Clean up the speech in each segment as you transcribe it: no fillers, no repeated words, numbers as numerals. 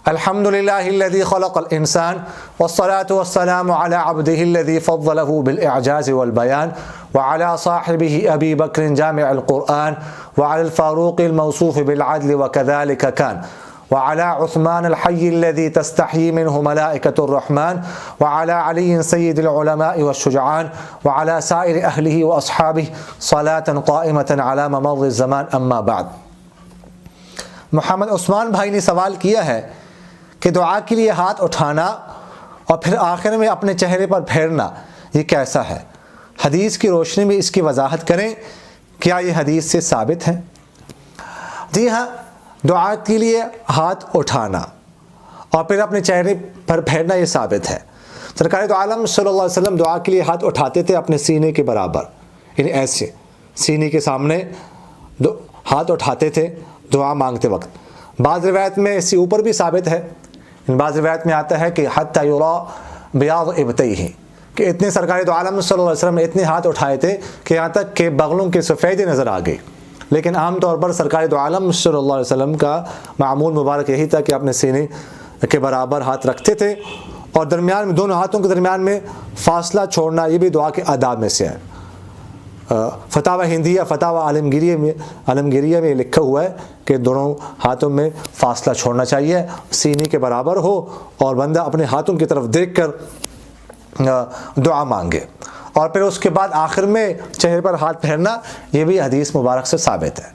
الحمد لله الذي خلق الإنسان والصلاة والسلام على عبده الذي فضله بالإعجاز والبيان وعلى صاحبه أبي بكر جامع القرآن وعلى الفاروق الموصوف بالعدل وكذلك كان وعلى عثمان الحي الذي تستحيي منه ملائكة الرحمن وعلى علي سيد العلماء والشجعان وعلى سائر أهله وأصحابه صلاة قائمة على ممر الزمان أما بعد۔ محمد عثمان بھائی نے سوال کیا ہے کہ دعا کے لیے ہاتھ اٹھانا اور پھر آخر میں اپنے چہرے پر پھیرنا یہ کیسا ہے؟ حدیث کی روشنی میں اس کی وضاحت کریں، کیا یہ حدیث سے ثابت ہے؟ جی ہاں، دعا کے لیے ہاتھ اٹھانا اور پھر اپنے چہرے پر پھیرنا یہ ثابت ہے۔ سرکار دو عالم صلی اللہ علیہ وسلم دعا کے لیے ہاتھ اٹھاتے تھے اپنے سینے کے برابر، یعنی ایسے سینے کے سامنے ہاتھ اٹھاتے تھے دعا مانگتے وقت۔ بعض روایت میں اس سے اوپر بھی ثابت ہے، بعض روایت میں آتا ہے کہ حتی یرا بیاض ابطیہ، کہ اتنے سرکار دو عالم صلی اللہ علیہ وسلم نے اتنے ہاتھ اٹھائے تھے کہ یہاں تک کہ بغلوں کے سفیدے نظر آ گئے۔ لیکن عام طور پر سرکار دو عالم صلی اللہ علیہ وسلم کا معمول مبارک یہی تھا کہ اپنے سینے کے برابر ہاتھ رکھتے تھے، اور درمیان میں دونوں ہاتھوں کے درمیان میں فاصلہ چھوڑنا یہ بھی دعا کے آداب میں سے ہے۔ فتاوی ہندیہ فتاوی عالمگیریہ میں لکھا ہوا ہے کہ دونوں ہاتھوں میں فاصلہ چھوڑنا چاہیے، سینے کے برابر ہو، اور بندہ اپنے ہاتھوں کی طرف دیکھ کر دعا مانگے، اور پھر اس کے بعد آخر میں چہرے پر ہاتھ پھیرنا یہ بھی حدیث مبارک سے ثابت ہے۔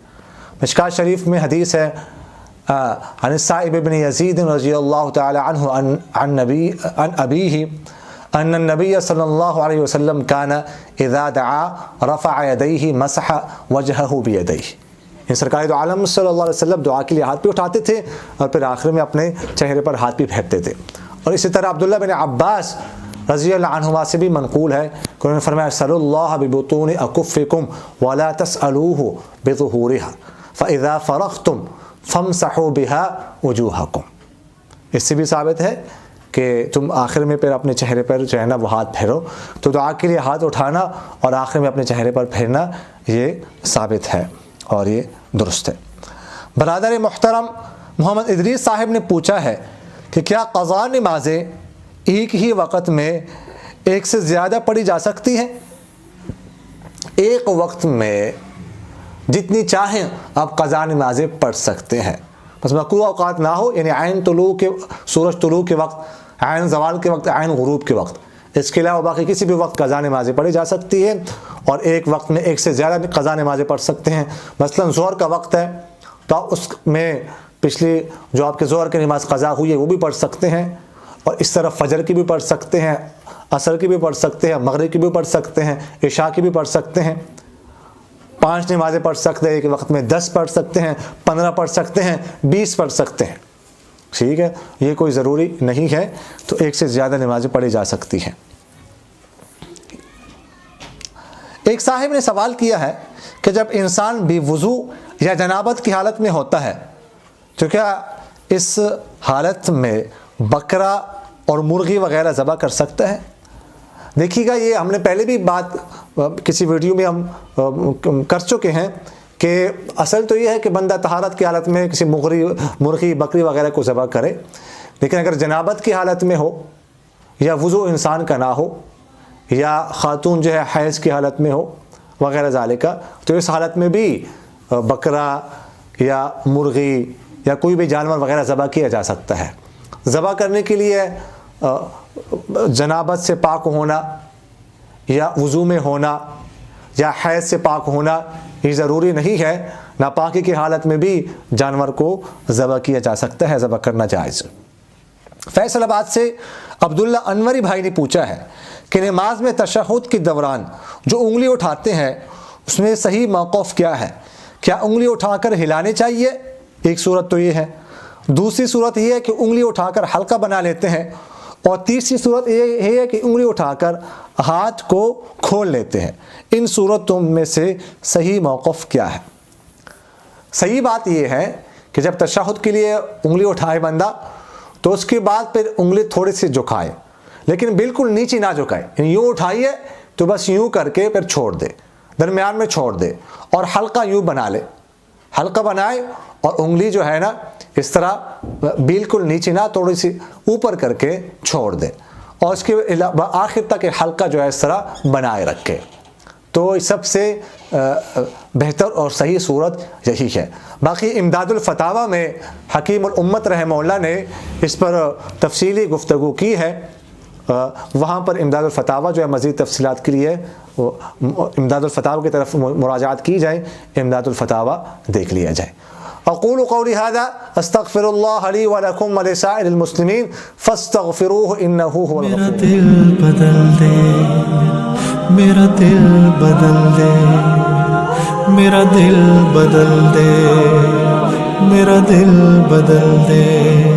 مشکوٰۃ شریف میں حدیث ہے عن السائب بن یزید رضی اللہ تعالی عنہ عن ابیہ ان النبی صلی اللہ علیہ وسلم کان اذا دعا رفع یدیہ مسح وجہہ بیدیہ، سرکار دو عالم صلی اللہ علیہ وسلم دعا کے لیے ہاتھ بھی اٹھاتے تھے اور پھر آخر میں اپنے چہرے پر ہاتھ بھی پھیرتے تھے۔ اور اسی طرح عبداللہ بن عباس رضی اللہ عنہما سے بھی منقول ہے کہ انہوں نے فرمایا صلی اللہ ببطون اکفکم ولا تسألوہ بظہورہا فاذا فرغتم فامسحوا بها وجوہکم۔ اس سے بھی ثابت ہے کہ تم آخر میں پھر اپنے چہرے پر جو ہے نا وہ ہاتھ پھیرو، تو دعا کے لیے ہاتھ اٹھانا اور آخر میں اپنے چہرے پر پھیرنا یہ ثابت ہے اور یہ درست ہے۔ برادر محترم محمد ادریس صاحب نے پوچھا ہے کہ کیا قضا نمازیں ایک ہی وقت میں ایک سے زیادہ پڑھی جا سکتی ہیں؟ ایک وقت میں جتنی چاہیں آپ قضا نمازیں پڑھ سکتے ہیں، بس مکروہ اوقات نہ ہو، یعنی عین طلوع کے سورج طلوع کے وقت، عین زوال کے وقت، عین غروب کے وقت، اس کے علاوہ باقی کسی بھی وقت قضا نمازیں پڑھی جا سکتی ہے، اور ایک وقت میں ایک سے زیادہ قضا نمازیں پڑھ سکتے ہیں۔ مثلا ظہر کا وقت ہے تو آپ اس میں پچھلی جو آپ کے ظہر کی نماز قضا ہوئی ہے وہ بھی پڑھ سکتے ہیں، اور اس طرح فجر کی بھی پڑھ سکتے ہیں، عصر کی بھی پڑھ سکتے ہیں، مغرب کی بھی پڑھ سکتے ہیں، عشاء کی بھی پڑھ سکتے ہیں، 5 نمازیں پڑھ سکتے ہیں ایک وقت میں، 10 پڑھ سکتے ہیں، 15 پڑھ سکتے ہیں، 20 پڑھ سکتے ہیں، ٹھیک ہے، یہ کوئی ضروری نہیں ہے، تو ایک سے زیادہ نمازیں پڑھی جا سکتی ہیں۔ ایک صاحب نے سوال کیا ہے کہ جب انسان بے وضو یا جنابت کی حالت میں ہوتا ہے تو کیا اس حالت میں بکرا اور مرغی وغیرہ ذبح کر سکتا ہے؟ دیکھیے گا، یہ ہم نے پہلے بھی بات کسی ویڈیو میں ہم کر چکے ہیں کہ اصل تو یہ ہے کہ بندہ طہارت کی حالت میں کسی مرغی بکری وغیرہ کو ذبح کرے، لیکن اگر جنابت کی حالت میں ہو یا وضو انسان کا نہ ہو یا خاتون جو ہے حیض کی حالت میں ہو وغیرہ ذالکہ، تو اس حالت میں بھی بکرا یا مرغی یا کوئی بھی جانور وغیرہ ذبح کیا جا سکتا ہے۔ ذبح کرنے کے لیے جنابت سے پاک ہونا یا وضو میں ہونا یا حیض سے پاک ہونا یہ ضروری نہیں ہے، ناپاکی کی حالت میں بھی جانور کو ذبح کیا جا سکتا ہے، ذبح کرنا جائز۔ فیصل آباد سے عبداللہ انوری بھائی نے پوچھا ہے کہ نماز میں تشہد کے دوران جو انگلی اٹھاتے ہیں اس میں صحیح موقف کیا ہے؟ کیا انگلی اٹھا کر ہلانے چاہیے؟ ایک صورت تو یہ ہے، دوسری صورت یہ ہے کہ انگلی اٹھا کر حلقہ بنا لیتے ہیں، اور تیسری صورت یہ ہے کہ انگلی اٹھا کر ہاتھ کو کھول لیتے ہیں۔ ان صورتوں میں سے صحیح موقف کیا ہے؟ صحیح بات یہ ہے کہ جب تشہد کے لیے انگلی اٹھائے بندہ تو اس کے بعد پھر انگلی تھوڑی سی جھکائے، لیکن بالکل نیچے نہ جھکائے، یعنی یوں اٹھائیے تو بس یوں کر کے پھر چھوڑ دے، درمیان میں چھوڑ دے، اور حلقہ یوں بنا لے، حلقہ بنائے اور انگلی جو ہے نا اس طرح بالکل نیچے نہ، تھوڑی سی اوپر کر کے چھوڑ دے، اور اس کے آخر تک حلقہ جو ہے اس طرح بنائے رکھے. تو سب سے بہتر اور صحیح صورت یہی ہے. باقی امداد الفتاویٰ میں حکیم الامت رحمہ اللہ نے اس پر تفصیلی گفتگو کی ہے. وہاں پر امداد الفتاویٰ جو ہے مزید تفصیلات کے لیے امداد الفتاویٰ کی طرف مراجعات کی جائے، امداد الفتاویٰ دیکھ لیا جائے. اقول قولی هذا استغفر اللہ لی ولکم ولسائر المسلمین فاستغفروہ انہ هو الغفور. میرا دل بدل دے، میرا دل بدل دے، میرا دل بدل دے.